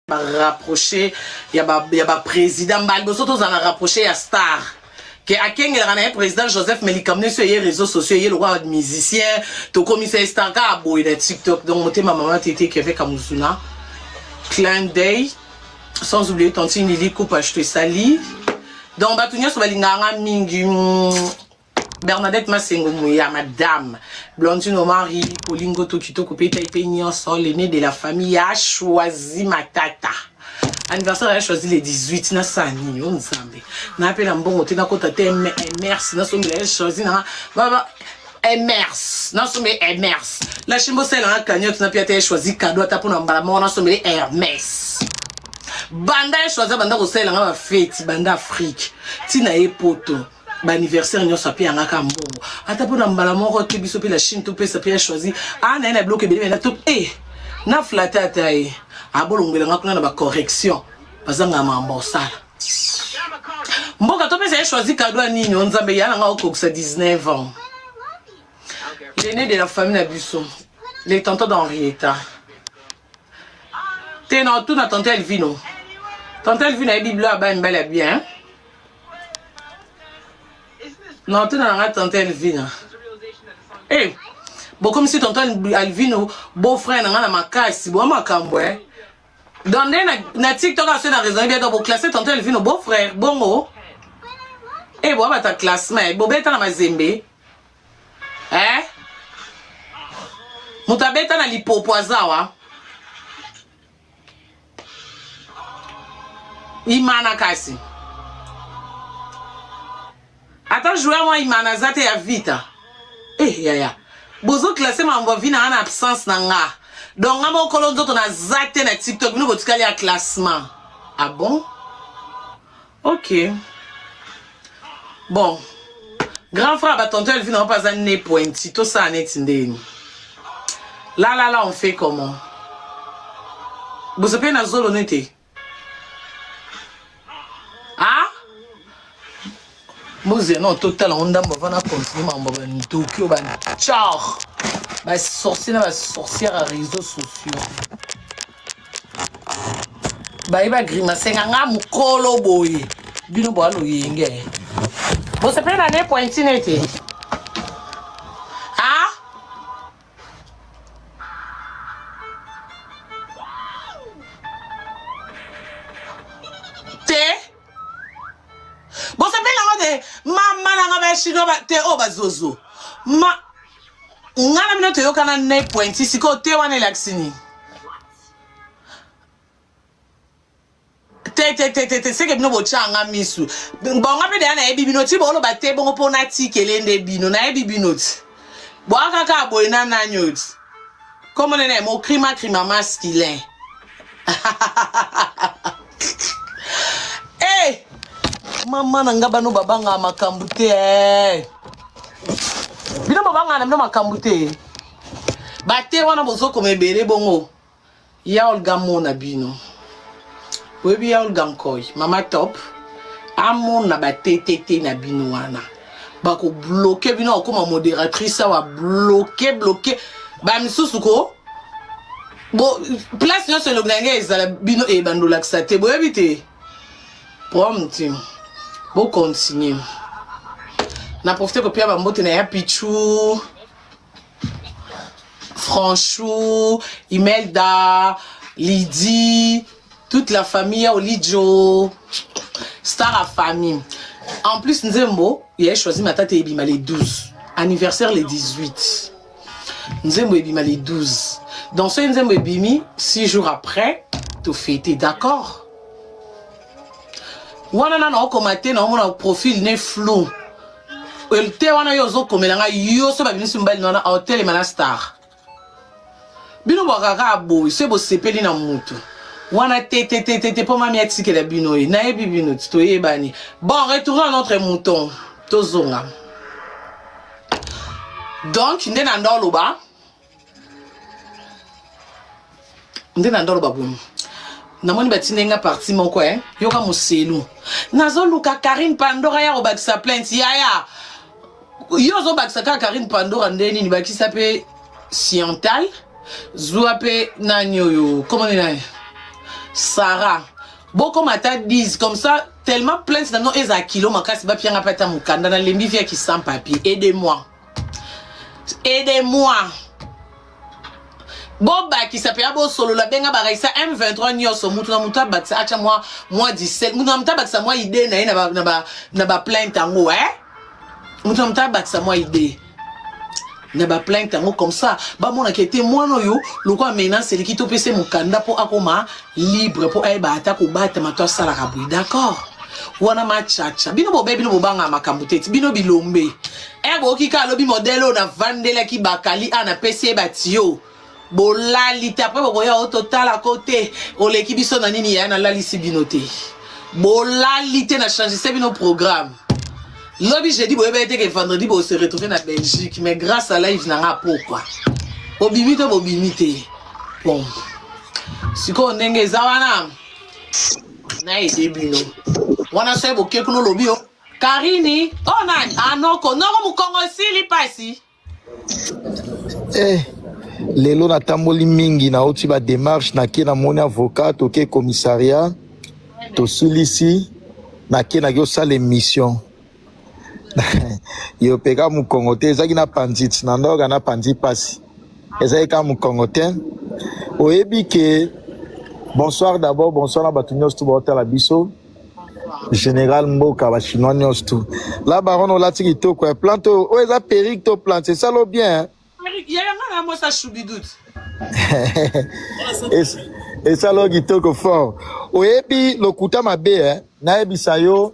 rapproché il y a président Balbo surtout en rapproché à star que à quel est président Joseph Melikamne sur les réseaux sociaux il est le roi musicien to commissaire star ka boy de TikTok donc monter ma maman tété qui fait Kamuzuna clin d'œil sans oublier tantine Lili coupe acheter sali donc batunya so balinganga mingi Bernadette Masengo Mouya, madame Blondine Omari, Polingo Tokito, Coupé Taipénian, sol, l'aîné de la famille a choisi ma tata. Anniversaire a choisi les 18, na sani, on s'ambe. Na appelle un bon côté, na côté merci, na somme a choisi, na Hermès, na somme Hermès. La chimbo c'est la cagnotte, na piate choisi cadeau à taper dans balamon, na somme Hermès. Banda a choisi, banda au sel, na fête, banda Afrique, tina e poto. Anniversaire nous sapé en akambo ata pour mbala moko te biso pe la Chine to pe sapé choisi ah na bloqué bele na to na flatter ataye abolongela ngakuna na ba correction bazanga mambosala mboka to pe ça choisi cadeau nini on nzambe yana nga okokisa 19 ans l'aîné de la famille na biso les tontons d'Henrietta te na tout na tante Elvino a bible ba mbala bien. Non, tu n'as pas tante Elvina. Eh, bon comme si tonton Elvino, beau-frère, n'a ma casse, bon ma camboué. Dans na TikTok, à la raison, bien donc classer tonton Elvino, beau-frère, bon mot. Eh, bon, bah ta classement, bon, bête na ma zembe. Eh? Mouta bête na lipopoazawa. Imana kasi. Attends, jouer moi imanazate ya vita. Eh ya. Bozo classé ma mbovina en absence nanga. Donc ngamo kolonzo to na zate na TikTok nous botikali ya classement. Ah bon? OK. Bon. Grand frère ba tonton Elvin n'a pas un nez pointi, tout ça net ndeni. Là on fait comment? Vous avez na zolo nete. Ah? Mose non total on dame va continuer mambo ban Tokyo ban ciao ba sorcière à réseaux sociaux ba iba grimace nga mukolo boy bino bo alo yenge bo se pena ne pointi nete ah te bon ça fait maman nga ba shino ba te o bazozo ma ngana mino te yokana ne pointi siko te wana laksini te c'est que bino bochanga misu bon nga pe de na ebi bino ti bo lo ba te bongo pona tikelende bino na ebi bino ti bo aka ka bo ina na nyot comme ne mo crime masculin eh mama nanga bano babanga makambute bino babanga na bino makambute bate wana bozo komebele bongo ya olga mona bino webi ya olga nkoi mama top amona batete na bino wana bako bloquer bino comme modératrice wa bloquer ba misusu ko bo place no se lo ngenge ezala bino e bandola ksate bo ebite prompt bon continuer. Na profité que Pierre Bambote na ya Pichou, Franchou, Imelda, Lydie, toute la famille Olidjo, Star à famille. En plus Nzembo, il a choisi ma tante Ebima les 12, anniversaire les 18. Nzembo Ebima les 12. Dans ce Nzembo Ebimi, 6 jours après, tout fêté, d'accord? Wana na okomate na omona profil ne flou el te wana yozo komelanga yo so ba binisi mbali na hotel mana star bino bakaka boy se bo sepeli na mutu wana te po mami atike la bino na ebi bino to yebani bon retournons à notre mouton tozonga donc ndena ndoloba boum namoni batinenga parti moko yoka muselu nazo luka Karine Pandora ya obakisa plainte yaya yozo bakisa ka Karine Pandora ndeni ni bakisa pe Siental zuape nanyo yo comment nani Sarah. Beaucoup m'attendent disent comme ça, tellement plein de non et à kilo, ma casse va bien appeler mon candidat dans les livres qui sans papier. Aidez-moi. Aidez-moi. Boba qui s'appelle Abo Solo la benga baraisa M23 nyoso mutuna muta batsa acha moi 17 mutuna muta batsa moi idée na ba plainte ngo mutuna muta batsa moi idée na ba plainte ngo comme ça ba mona qui était moi no yo le quoi maintenant c'est qui to pese mukanda pour akoma libre pour ay bata ko bata matwa sala kabui d'accord wana machacha bino bobe bino bobanga makambuteti bino bilombe bo kika lobi modelo na vandela ki bakali ana pese batio bolali après bokoya au total à côté o l'équipe biso na nini ya na lalisi binoté bolali te na changer c'est bino programme lobby jeudi boyeba été que vendredi bo se retrouver na Belgique mais grâce à live na pourquoi bobimite bon siko ndenge zawana na ide bino wana so boke kuno lobby o Karini oh nani anoko noko mukongo sili pasi lelo na tamboli mingi na oti ba démarche na ke na moni avocat to ke commissariat to sulisi na ke na yo sala mission yo peka mu Congo te ezaki na pandit na ndoga na pandit pasi ezaki ka mu Congo te oyebi ke bonsoir d'abord bonsoir na batu nyonso tu baotala biso général Mboka ba chinois nyonso tu la baron olati kitoko plante o eza perique to plante c'est ça lo bien et ça lo kitoko fort oyebi lokuta mabe na yebisa yo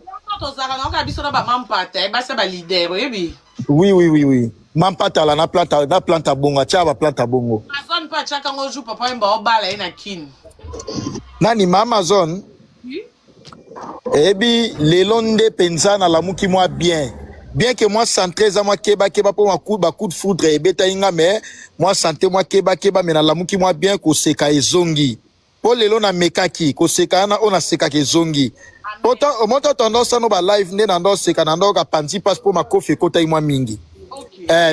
oui mampata la na planta bongo tia ba planta bongo nani ma Amazon ebi lelonde penza na lamuki moi bien que moi centré za moi keba pour ma coup de foudre et beta inga mais moi santé moi keba mais na lamuki moi bien ko seka ezongi po lelo na mekaki ko seka na ona seka ke zongi pourtant au montant tendance no ba live ne na ndo seka na ndo ka panzi passe pour ma kofi kota moi mingi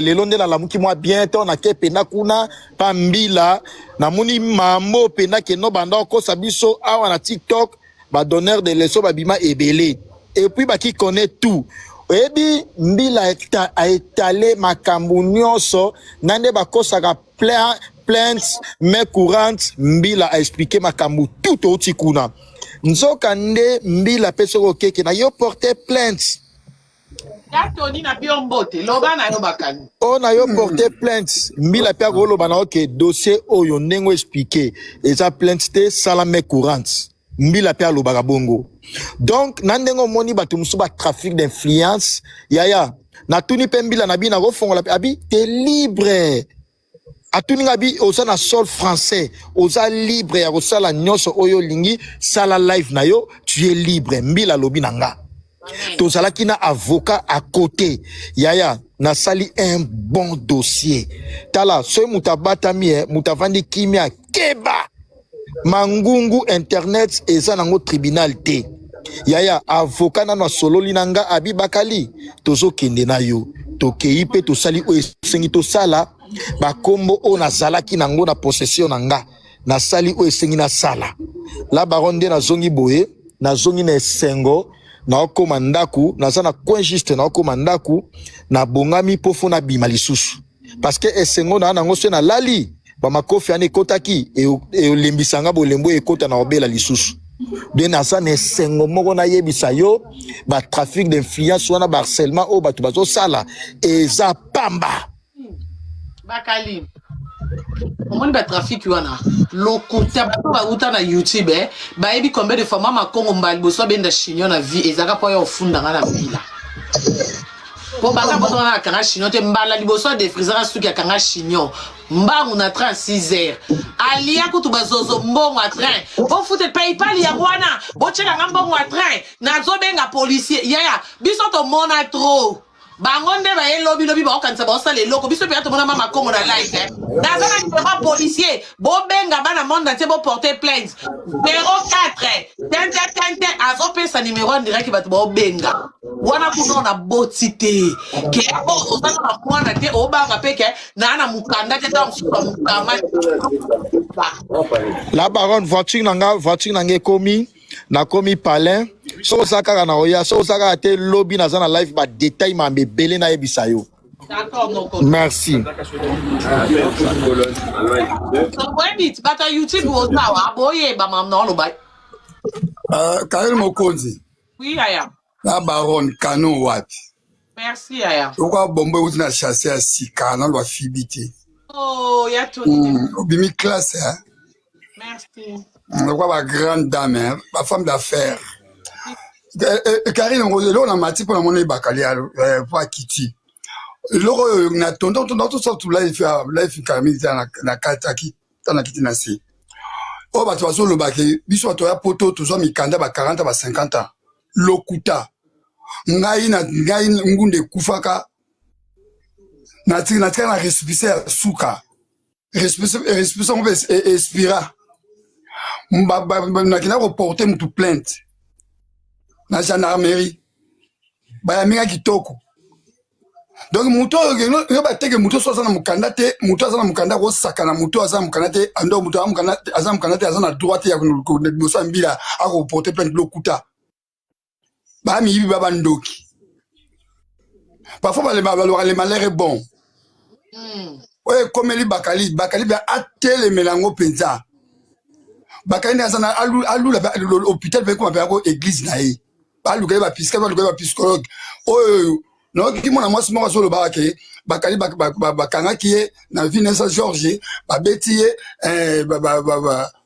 lelo nde na lamuki moi bien to na ke pena kuna pambila na muni mambo pena ke no banda ko sabiso awa na TikTok ba donneur de leçons ba bima ebele et puis ba qui connaît tout. Ebi mbila a étalé makambu nyonso nande bakosaka plainte mais courante mbila a expliqué makambu tout oti kuna nzoka nde mbila pesoko keke na yo porter plainte Toni na biombote loba na yo bakani on a yo porter plainte mbila pe ko loba na OK dossier oyo ndengo expliqué eza plainte te sala mais courante mbila pe alobaka bongo. Donc nandengo moni batu musuba trafic d'influence yaya na tuni pe mbila na bi na kofongola pe abi t'es libre atuni ngabi oza na sol français oza libre ya kosala nyonso oyo lingi sala live na yo tu es libre mbila lobi nanga tozalaki na avocat à côté yaya na sali un bon dossier tala so mutabatami mutavandi kimia keba mangungu internet eza nango tribunal te yaya avocat na sololi nanga abi bakali tozo kende na yo tokei pe tosali o esengi tosala bakombo o nazalaki nango na possession nanga na sali o esengi na sala la baronde na zongi boye na zongi na esengo na okoma ndaku naza na coin juste na okoma ndaku na bongami pofo na bima lisusu parce que esengo na nango se na lali ba makofi ane kotaki e olimbisanga bolembo ekota na obela lisusu bien naza na esengo moko na yebisa yo ba trafic d'influence wana ba harcèlement o batu bazo sala eza pamba bakali omoni ba trafic wana lokuta ba uta na YouTube ba ebi combien de fois mama Kongo mbali boso benda chignon na vie ezaka po ya ofunda ngana mbila po banga boto na kanga chignon te mbala liboso de frisera suki ya kanga chignon mbangu na 36 heures alia kutu bazozo mbongo a train bo fute PayPal ya wana bo cheka mbongo a train na zo benga policier yaya biso to mona trop bangonde ba ye lobi lobi ba okanisa ba osala eloko biso pe to mona mama kongo na live dans un numéro policier bo benga bana monde entier bo porter plainte 04 tente azopesa numéro en direct ba to bo benga wana kuno na botité ke bo osala na mwana te obanga peke na mukanda te ta mukama la baronne voiture nanga komi na komi palin so osaka na oya so osaka te lobby na za na live ba détail ma mbele na yebisa yo. D'accord, non. Merci. So when it but YouTube was now aboye ba mam no lo ba. Karel Mokonzi. Oui, Aya. La baronne Kano wapi. Merci, Aya. Pourquoi bombe ou na chasser à Sika na loi fibité. Oh, ya tout. Bimi classe hein. Merci. Pourquoi ma grande dame hein, ma femme d'affaires. Karine on a mati pour la monnaie bakali pour Kiti. Loro na tonton tout ça tout life Camille na kataki na Kiti na si. Oh ba toi le baki biso to ya poto to zo mikanda ba 40 ba 50 ans. Lokuta. Ngai ngunde kufaka. Na respicer suka. Respicer on peut expira. Na kina reporter mutu plainte. Na gendarmerie. Ba ya minga kitoko. Donc muto yo ba teke muto so na mukanda te muto azana mukanda ko sakana muto azana mukanda te ando muto azana mukanda te azana droite ya ko bosa mbila ako porter plainte lokuta. Ba mi yibi baba ndoki. Parfois les malheurs est bon. Ouais, comme les Bakali bien attelé mélango penza. Bakali n'a pas alou l'hôpital avec quoi appelle église naïe. Pas le gars va psychologue. Oh non qui mon moi c'est sur le baraké. Bakali bakanga qui est dans Vinessa Georges, ba Betty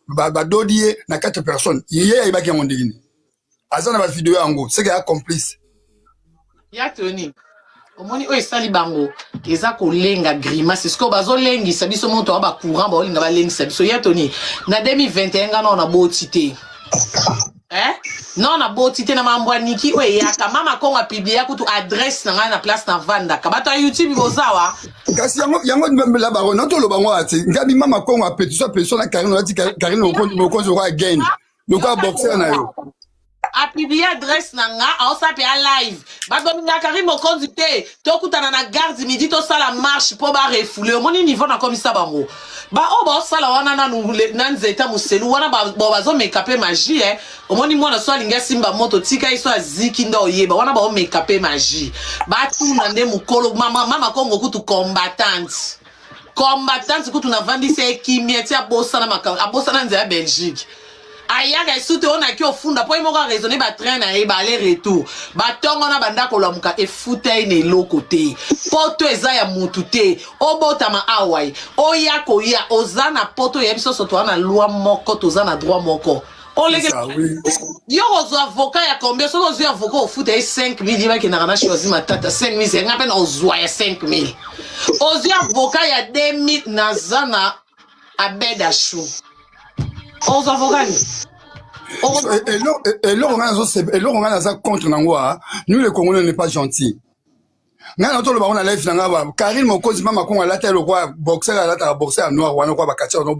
ba Dodie na 4 personnes. Hier il va qui mon devine. Azana ba vidéo ango, c'est qu'il y a complice. Ya Tony. Omoni o esali bango eza kolenga grimace ce que bazo lengi sabiso moto ba courant ba olinga ba lengi sabiso ya Tony na 2021 ngana na botité non na botité na mambwa niki o ya ka mama kongo a publier kutu adresse na na place na vanda ka bato YouTube bozawa kasi yango la baron to lo bango ati ngabi mama kongo a pétition na Karine ati Karine Mokonzi ko again donc a boxer na yo a publié adresse nanga a osape a live ba dominga Karine Mokonzi te to kutana na garde midi to sala marche po ba refouler moni niveau na komisa bango ba o ba sala wana na nzeta muselu wana ba bazo mekape magie omoni mwana so alinga simba moto tika iso aziki ndo yeba wana ba o mekape magie ba tuna nde mukolo mama kongo kutu combattante kutu na vandise kimia tia bossa na nze ya Belgique. Ayaka esute ona ki ofunda po imoko raisonner ba train na e ba aller retour ba tongo na banda ko lamuka e futa ine lokote poto eza ya mutu te obotama awai oya ko ya ozana poto ya biso soto na loi moko tozana droit moko oleke yo ozo avocat ya combien so ozo avocat ofuta 5000 yeba ki na kana choisi matata 5000 c'est ngapen ozwa ya 5000 ozo avocat ya 2000 nazana abeda chou aux avocats. Et là, on a ça contre Nangwa. Nous, les Congolais, on n'est pas gentils. Nous, on a la life Nangwa. Karine Mokonzi, maman, on a la tête, le roi, boxer à la boxer à noir, ou à quoi, bakatia, on a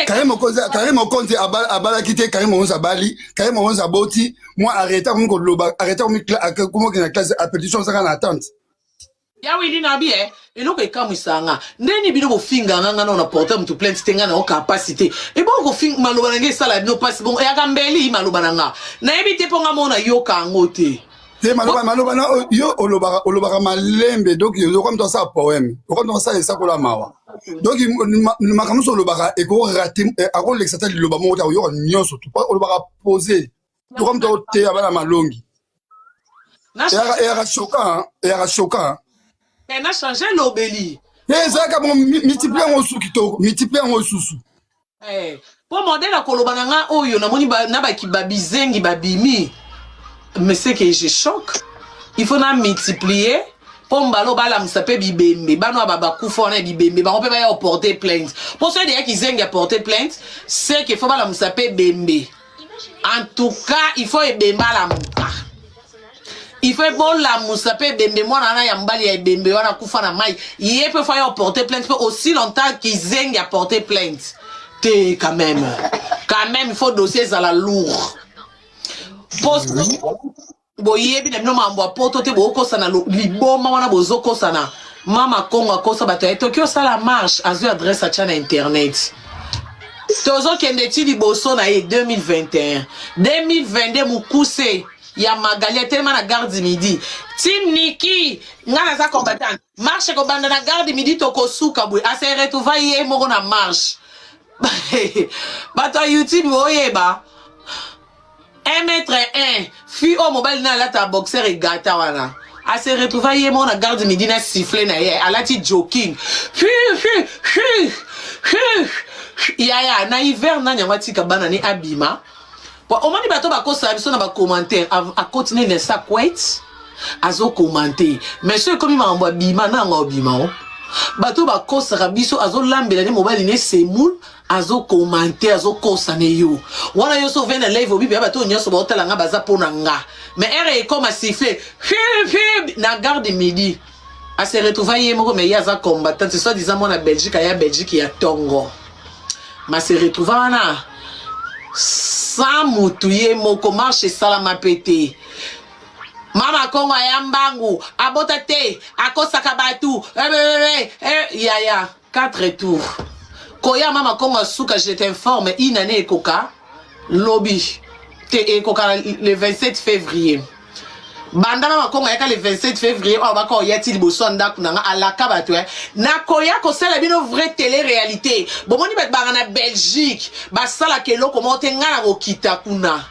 Karine Mokonzi, abala quitté, Karine Mokonzi, abali, Karine Mokonzi, aboti, moi, arrêtez, comment qu'il y a classe, à pétition, ça, en attente. Ya wili na bi eloko ekamwisanga ndeni bino bofinga nganga na porter mutu plainte tenga na capacité e bon ko finga maloba nge sala no passe bon ya kambeli maloba nanga na ebite ponga mona yoka ngote te maloba na yo olobaka malembe donc yo comme dans ça poème comme dans ça ça ko la mawa donc makamuso olobaka e ko rater a ko l'exata loba mo ta yo nyonso tout pas olobaka poser comme dans te abana malongi et à choquant elle a changé l'obéli. Ça bon multiplier en sous kitoko, multiplier en sous. Pour modèle la kolobananga oyo na moni na ba ki babizengi babimi. Mais c'est que je choque. Il faut na multiplier pour mbalo bala msape bibembe. Bano baba kufa na bibembe. Ba on peut pas porter plainte. Pour ceux qui zengi à porter plainte, c'est qu'il faut bala msape bembe. En tout cas, il faut ebemba la muka. il fait bon la moussa pe bembe moi nana ya mbali ya bembe wana kufa na mai il peut faire porter plainte aussi longtemps qu'ils zeng a porter plainte te quand même il faut dossier à la lourd poste boyebi na bino mambo poto te boko sana liboma wana bozoko sana mama kongo akosa bato ya Tokyo sala marche azu adresse à chana internet tozo kende ti liboso na ye 2021 2022 mukuse ya Magalia tellement na gare du midi Tim Niki ngana za combattant marche ko banda na gare du midi tokosuka bwe a se retrouva ye moko na marche bato YouTube oyeba 1m1 fi au mobile na la ta boxer et gata wana a se retrouva ye moko na gare du midi na siffler na ye alati joking ya na hiver na nyamati kabana ni abima. Au moins, bateau va causer na commentaire à continuer les sacs azo commenter mais ceux comme il m'a envoyé bima na ngobima bateau va causer biso azo lambela ni mobile ni semoul azo commenter azo causer ne yo wana yo so vena live obi bateau nyoso ba otala nga baza pona nga mais ere comme a siffler na gare de midi a se retrouver moko mais yaza combattant soit disant moi na Belgique ya Belgique ya Tongo ma se retrouver wana sans mutuye moko marche salama pété mama kongo ya mbangu abota te akosaka batu ya 4 tours koya mama kongo suka je t'informe inane ekoka lobby te ekoka le 27 février banda mama kongo yaka le 27 février on va ko yati liboso ndaku nanga alaka bato na koya ko sala bino vraie télé réalité bomoni bat bana Belgique ba sala kelo ko monte ngana ko kita kuna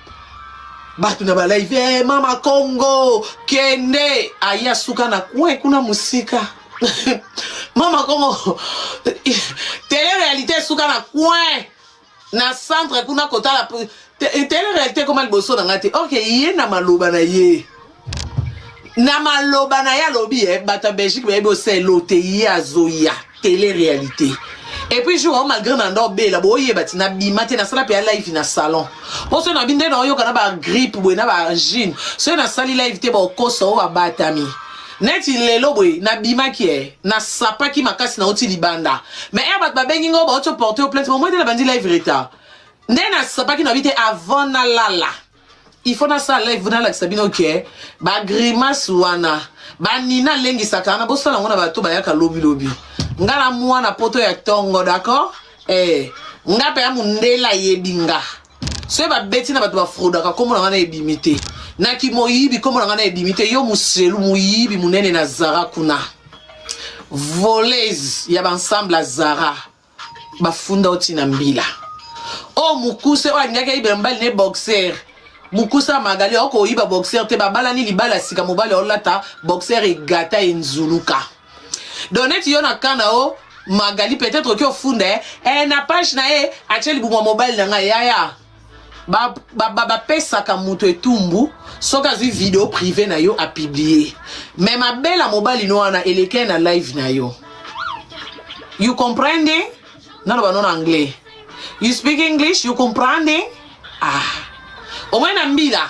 batu na ba live mama kongo kende aya suka na kuna musika mama kongo télé réalité suka na na centre kuna kota la télé réalité comme liboso nanga te OK yé na maloba na ye na maloba na ya lobi bata Belgique bebo c'est l'OTI azoya télé réalité et puis jour malgré nando bela boye batina bimate na sala pe live na salon on se na binde na yo kana ba grippe bo na ba angine so na sali live te ba koso wa batami net lelo boy na bimaki na sapaki makasi na oti libanda mais bat ba bengi ngo ba oto porter au plainte moi te na bandi live retard ndena sapaki na bité avant na lala il faut na ça live na la sabino OK ba grimace wana ba nina lengi sakana bo sala ngona ba to ba yaka lobi ngala mwana poto ya Tongo d'accord ngape ya mundela yebinga so ba beti na ba to ba frauda ka komo na ebimité na ki moyibi komo na ebimité yo muselu moyibi munene na Zara kuna voleuse ya ba ensemble à Zara ba funda oti na mbila o mukuse wa ngaka ibe mbali ne boxer Mukusa Magali oko iba boxer te babala ni libala sika mobile olata boxer e gata enzuluka. Donet yona kana o Magali peut-être que funde na page na e acheli bu mobile na yaya. Ba pesa ka muto etumbu soka zi vidéo privée na yo a publier. Mais ma belle mobile no ana eleke na live na yo. You comprende? Non ba non anglais. You speak English? You comprende? Ah. Au moins nambila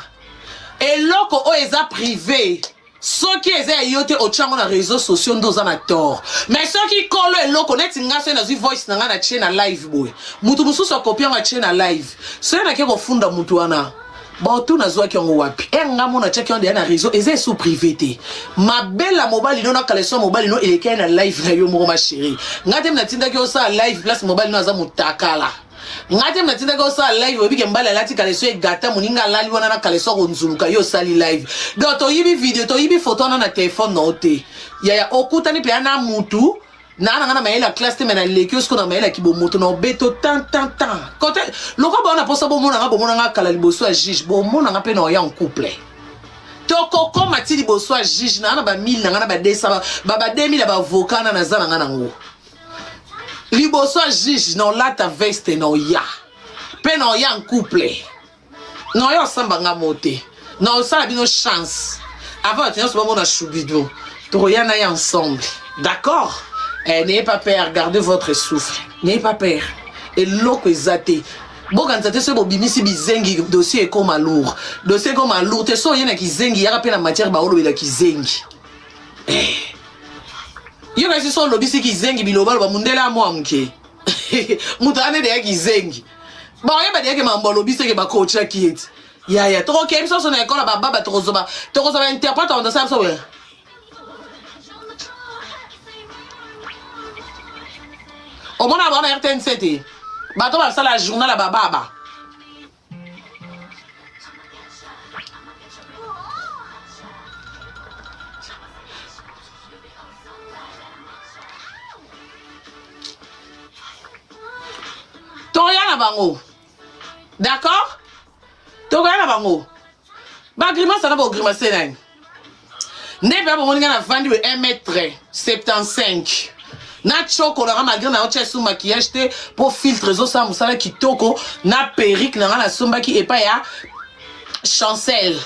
et loko o eza privé ceux qui eza yote au chango na réseaux sociaux ndoza na tort mais ceux qui kolo et loko net ngaso na voice na na chaîne live boy mutu mususu akopia na chaîne live ceux na keko funda mutu wana bon tout na zwa ki ngo wapi ngamo na check on na réseau eza sous privé ma belle mobile no na collection mobile no eleke na live na yo mo ma chérie ngate mna tinda ki o sa live place mobile no aza mutakala ngate mnatinda ko sa live obike mbala lati kaleso e gata muninga lali wana na kaleso ko nzuluka yo sali live do to yibi video to yibi photo na téléphone note ya okuta ni pe na mutu na na maela classe te mena lekio sko na maela ki bo moto na beto tan côté loko ba na posa bo mona nga kala liboso a juge bo mona nga pe na ya en couple toko ko mati liboso a juge na ba 1000 na ba 200 ba 2000 ba avocat na za na ngo liboso juge non la ta veste non ya pe non ya en couple non ya samba nga moté non ça bino chance avant tu n'as pas choubido to ya na ya ensemble d'accord n'ayez pas peur gardez votre souffle n'ayez pas peur et loko ezate Bon, quand tu es bimisi bizengi, dossier est comme un lourd. Dossier comme un lourd, tu es y a qui zengi, il y a la matière, bah, il y a qui zengi. Il y a qui sont lobbyistes qui zengi, bilobal, bah, mundela moi, mke. Moutane de qui zengi. Bon, il y a pas de qui m'a lobbyiste qui m'a coach qui est. Ya, trop qu'elle soit son école, bah, bah, trop zoba. Trop zoba, interprète, on a ça, ça, ouais. Au moins, on a RTN7. Bah, toi, ça, la journal, bah, bah. Toria la bango. D'accord? Toria la bango. Bah, grimace, ça n'a pas grimace, n'est pas bon, on a vendu 1m75. Na choko na malgré na ocha sous maquillage pour filtre zo sa musala kitoko na perruque na somba qui est pas ya Chancel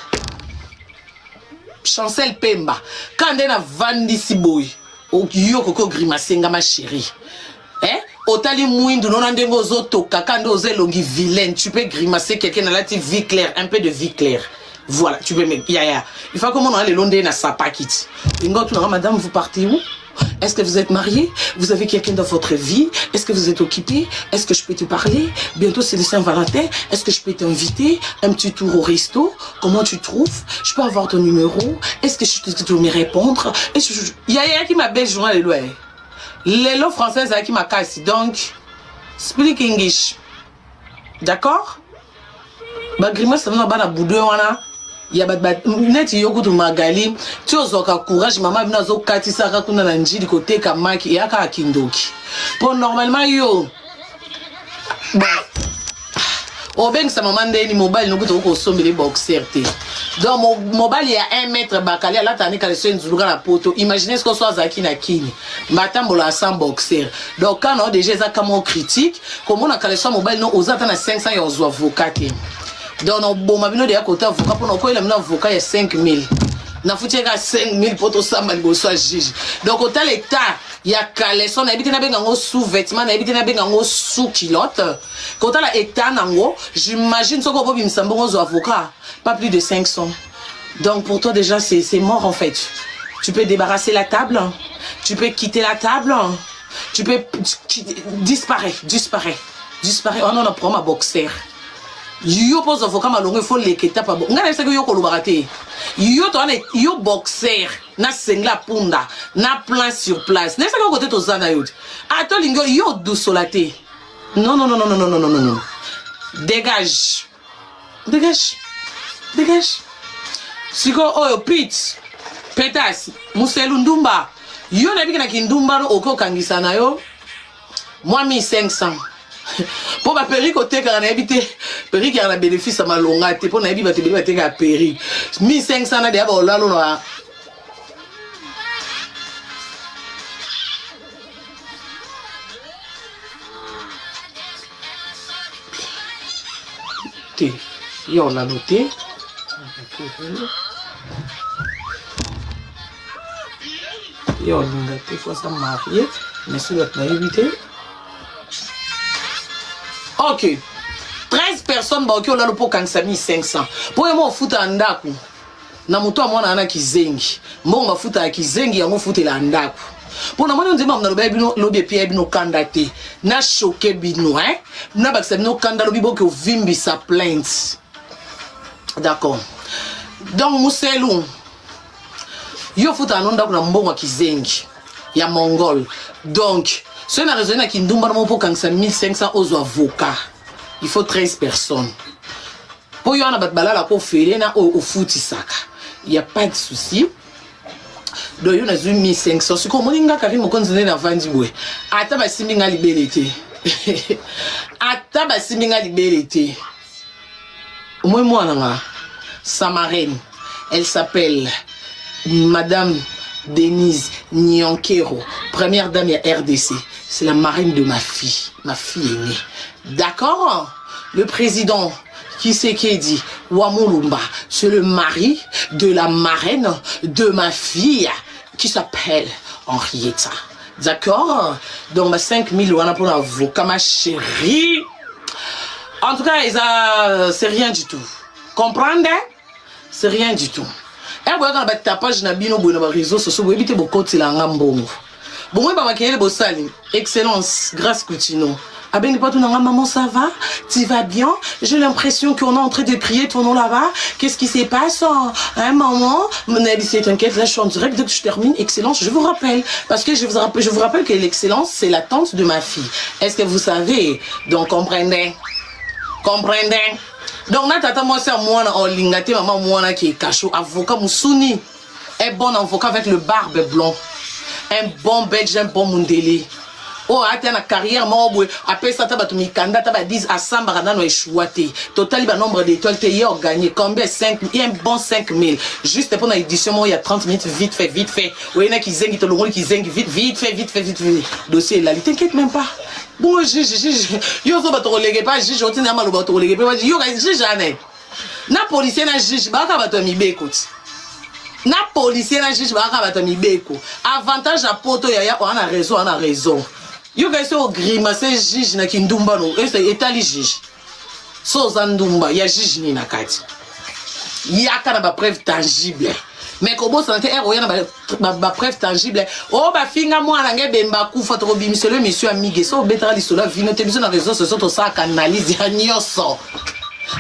Pemba quand na vandi si boy o yoko ko grimacenga ma chérie otali muindu non ndengo zo toka quand oze longi vilaine tu peux grimacer quelqu'un na la vie claire un peu de vie claire. Voilà, tu peux me ya il faut comment on a les londé na sapakit ingo tu madame vous partez où? Est-ce que vous êtes marié? Vous avez quelqu'un dans votre vie? Est-ce que vous êtes occupé? Est-ce que je peux te parler? Bientôt c'est le Saint-Valentin. Est-ce que je peux t'inviter? Un petit tour au resto? Comment tu trouves? Je peux avoir ton numéro? Est-ce que je peux me répondre? Il y a qui m'a belle journée les lois. Les lois françaises qui m'a cassé. Donc, speak English. D'accord? Bah, grimace, ça va dans la boudeille, il y a net yoko to magali tu ozoka courage maman bina zo katisa ka kuna na njili côté ka maki ya ka kindoki pour normalement yo au ben sa maman ndeni mobile no kuto ko sombele boxer te donc mobile ya 1 mètre bakali ala tani ka leso nzuluka na poto imaginez ce qu'on soit zaki na kini matambola sans boxer donc quand on déjà ça comme critique comment on a ka leso mobile no ozata na 500 ya ozo avocat. Donc, bon, ma vie de côté avocat pour nous, il a un avocat il y a 5000. Na foutu ka 5000 pour tout ça, malgré soit juge. Donc, au tel état, il y a caleçon, na habité na bengango sous vêtements, na habité na bengango sous culotte. Quand la état nango, j'imagine ce qu'on peut me aux avocat, pas plus de 500. Donc, pour toi déjà, c'est mort en fait. Tu peux débarrasser la table, tu peux quitter la table, tu peux disparaître. On en a pour ma boxer. Yo pose avocat malongo il faut leketa pa bon ngana seko yo kolobaka te yo to ane yo boxer na sengla punda na plan sur place n'est-ce que côté to zana yo ato lingo yo dousolate non dégage siko oyo pit petas muselu ndumba yo na biki na kindumba no okokangisa na yo moi 1500 pour ma perruque au thé car on a habité perruque a un bénéfice à ma longue pour on a habité battre à perruque 1500 na d'abord là là thé yo on a noté yo on a noté quoi ça marié mais c'est notre naïveté. Ok. 13 personnes qui ont là pour 1500. Pour moi, foot en ndaku. Na muto mwana ana kizengi. Mbonga foot a kizengi yango foot la ndaku. Pour na mwana ndima mna bino lobi pia bino kandate. Na choqué bino Na baksa bino kanda lobi bo ke vimbi sa plainte. D'accord. Donc Muselu. Yo foot en ndaku na mbonga kizengi. Ya Mongol. Donc si on a raisonné qu'il y a 1500 aux avocats, il faut 13 personnes. Pour y avoir au foot, il n'y a pas de souci. Donc, il y a 1500. Si on a dit que on continue à vendre, attends, si on a libéré. Attends, si on a libéré. Moi, sa marraine, elle s'appelle Madame Denise Nyankero, première dame de RDC. C'est la marraine de ma fille aînée. D'accord? Le président qui c'est qui dit Wamulumba, c'est le mari de la marraine de ma fille qui s'appelle Henrietta. D'accord? Donc, ma 5000 pour l'avocat, ma chérie. En tout cas, c'est rien du tout. Comprenez? C'est rien du tout. Et vous voyez quand vous tapage sur les réseaux sociaux, vous évitez beaucoup de l'angambongo. Bon, moi, je vais vous dire, excellence, grâce Coutinho. Ah ben, pas tout maman, ça va? Tu vas bien? J'ai l'impression qu'on est en train de prier ton nom là-bas. Qu'est-ce qui se passe? Hein, maman? T'inquiète, là, je suis en direct. Dès que je termine, excellence, je vous rappelle. Parce que je vous rappelle que l'excellence, c'est la tante de ma fille. Est-ce que vous savez? Donc, comprenez? Comprenez? Donc, là, tata, moi, c'est moi, en lingate, maman, moi, qui est cachot, avocat, moussouni. Un bon avocat avec le barbe blond. Un bon belge, un bon mundélé. Oh, ate na carrière moi après ça taba tumi kanda taba 10 à 100 barana no échouaté. Total ba nombre d'étoiles te y a gagné combien 5 un bon 5000 juste pour l'édition moi il y a 30 minutes vite fait. Oui, na qui zengi to longoli qui zengi vite fait. Dossier là, t'inquiète même pas. Bon, yo so ba to reléguer pas juge on tina malo ba to reléguer pas yo ga juge ane. Na policier na juge ba ka ba to mi be écoute. Na policier na juge ba ka ba to mi be ko. Avantage à poto ya on a raison. Yo gaise au grimace juge na kindumba no etali juge so zandumba ya juge ni na kati ya kana ba preuve tangible mais kobo santé ero ya na ba preuve tangible o ba finga mwana ngebemba kufa to bimiselo le monsieur amige so betara lisola vino te biso na réseaux sociaux to sa canaliser ya nyoso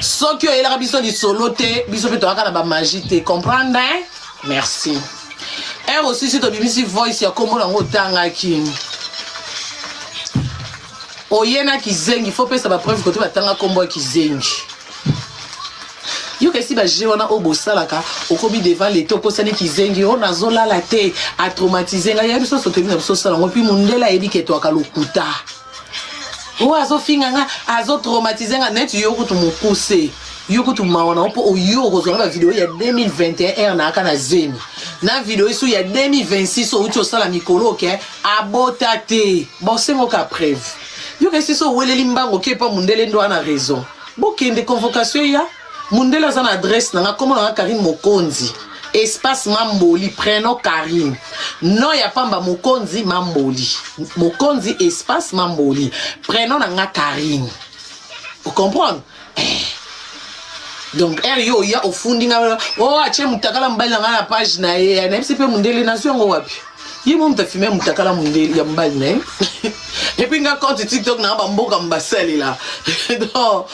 so ki o la biso di solo te biso pe to aka na ba magie te comprendre merci ero aussi si to bimisi voice ya kombo na ngotanga ki oyena kizengi faut pesa ba preuve côté batanga kombo kizengi yo kesi ba jeona obosalaka okobi devant les tokosani kizengi on azola la te a traumatiser nga ya biso sotemi na biso sala ngopi mundela ebi keto akalukuta o azo finga azo traumatiser nga net yo kutu mukuse yo kutu maona opo oyo kozonga ba vidéo ya 2021 na aka na zemi na vidéo isu ya 2026 o uti osala mikolo ke abotate bon c'est mo ka preuve. Yo kesi so wele limbango ke pa mundele ndo ana raison. Bokende convocation ya mundele za na adresse na komo na Karine Mokonzi. Espace Mamboli prénom Karine. Non ya pamba Mokonzi Mamboli. Mokonzi espace Mamboli. Prénom na Karine. Vous comprenez? Donc yo ya ofundi nga oh ache mutakala mbali na page na ye na msipe mundele na sio wapi. Yi mo mta filmer mutakala mundele ya mbali na. Et puis quand tu TikTok na ba mboka mbaseli là. Donc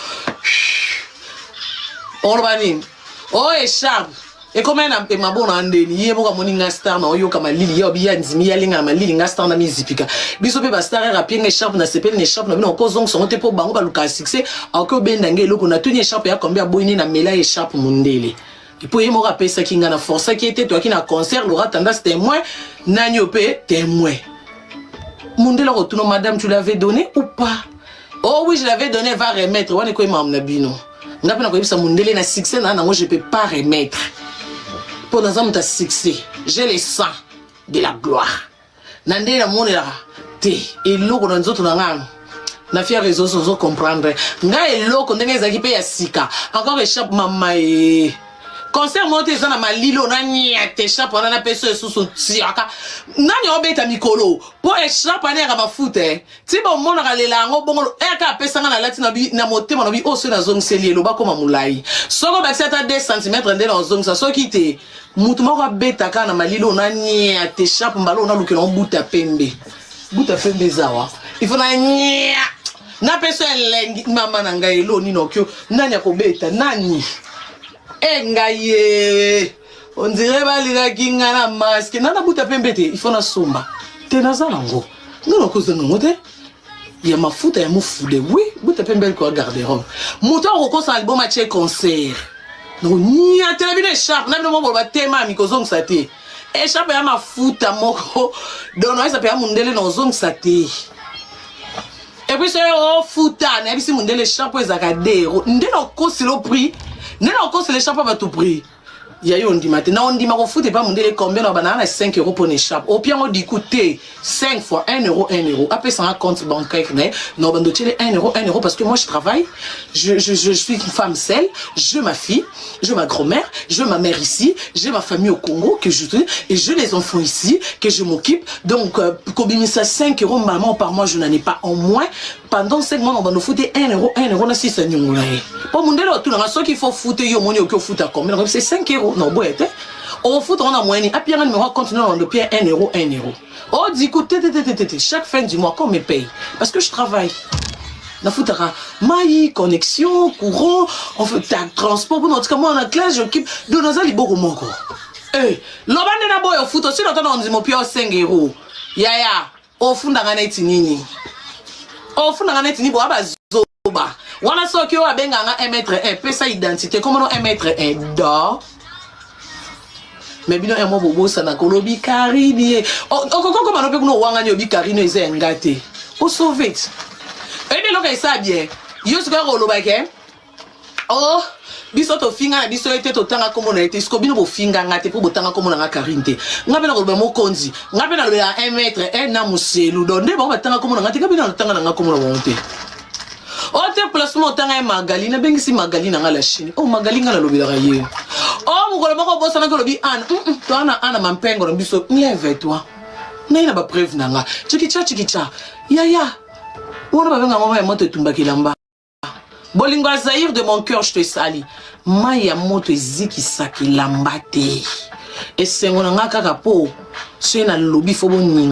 on va dire oh écharpe et comment na pe mabona ndeni ye boka moninga star na oyo kama lili yo biya nzimi ya linga ma lili nga star na mizipika biso pe ba star rapien écharpe na sepel na écharpe na bino ko zong songo te po bango ba luka succès ako benda nge eloko na tuni écharpe ya combien boyini na mela écharpe mundele. Et puis il m'aura payé ça qui n'a force qui était toi qui n'a concert l'aura tendance témoin n'agnope témoin. Mundele retourne madame tu l'avais donné ou pas? Oh oui je l'avais donné va remettre on est quoi mamna bino. On a pas na mundele na succès na moi je peux pas remettre. Pour dans un succès, j'ai le sang de la gloire. Nande na monela te eloko na nzoto na ngano. Na fia réseaux sociaux comprendre. Nga eloko ndenge ezaki pe ya sika. Encore échappe mama e. Concert monté ça na malilo na nyate échappe na peso esusu tiaka. Nani obeta mikolo. Po échappe na ba foute. Ti bo mona ka lela ngo bongo eka pesa na lati na bi na motema na bi oso na zong seli lo ba koma mulai. Soko ba seta 2 cm ndé na zong sa so kité. Mutu moko beta kana malilo na nyate échappe mbalo na lukelo buta pembe. Buta pembe zawa. Il faut na nya. Na peso elengi mama na ngai lo ni nokyo. Nani akobeta nani? Engaye on dirait balira kinga na masque nana buta pembete il faut na somba tena zango ngono ko zango te ya mafuta ya mufude oui buta pembele ko garde-robe moto ko sa album a che concert no ni a televine sharp na no mo ba tema mi ko zong sate e sharp ya mafuta moko dono esa pe mundele no zong sate. Et puis c'est au futa na bisi mundele sharp ezaka dero ndeno ko si lo prix. N'est pas encore c'est les chapeaux à tout prix. il y a eu on dit maintenant on dit ma foot pas mon délai combien on banana 5 € pour échappe au pire on dit écoutez 5 fois 1 € 1 €. Après ça un compte bancaire non ben doter 1 € 1 € parce que moi je travaille, je suis une femme seule, je ma fille, je ma grand-mère, je ma mère ici, j'ai ma famille au Congo que je et je les enfants ici que je m'occupe. Donc comme ça 5 € maman par mois je n'en ai pas en moins pendant 5 mois on va nous foutre 1 € 1 € na 6 ans là. Pour mon délai tout ce qu'il faut foutre yo money au foot à combien c'est 5 € non bon était. On fout on a moyen à pierre numéro continue on de pierre 1 € 1 €. Oh dit écoute chaque fin du mois qu'on me paye parce que je travaille. Na foutara maï connexion courant on fait transport pour notre moi en classe j'occupe de nos ali beaucoup moko. Eh l'obande na boy au foot aussi l'entend on dit mon pierre 5 €. Ya au fond dans ngana nini. Au fond dans ngana nini bo abazoba. Wana soki o abenga nga 1m1 pesa identité comment non 1m1 d'or. Mais bien moi bobo ça na kolobi karine o koko mano pe kuno wanga nyobi karine eze ngate o sauver et bien loka ça bien yo sika koloba ke oh biso to finga na biso ete to tanga komo na ete sko bino bo finga ngate po botanga komo na karinte ngabe na koloba mo konzi ngabe na loba 1m1 na muselu donde ba batanga komo na ngate ngabe na tanga na komo na bonte o te placement tanga Magali na bengisi Magali na la Chine oh Magali ngala lobi la ye oh mukolo moko bosa na kolobi ana to ana mampengo na biso lève toi na ina ba preuve nanga chikicha ya wana ba benga mama ya moto tumba kilamba bolingo Zaïre de mon cœur je te sali maya moto eziki sakilamba te esengo na ngaka kapo c'est na lobi fo boni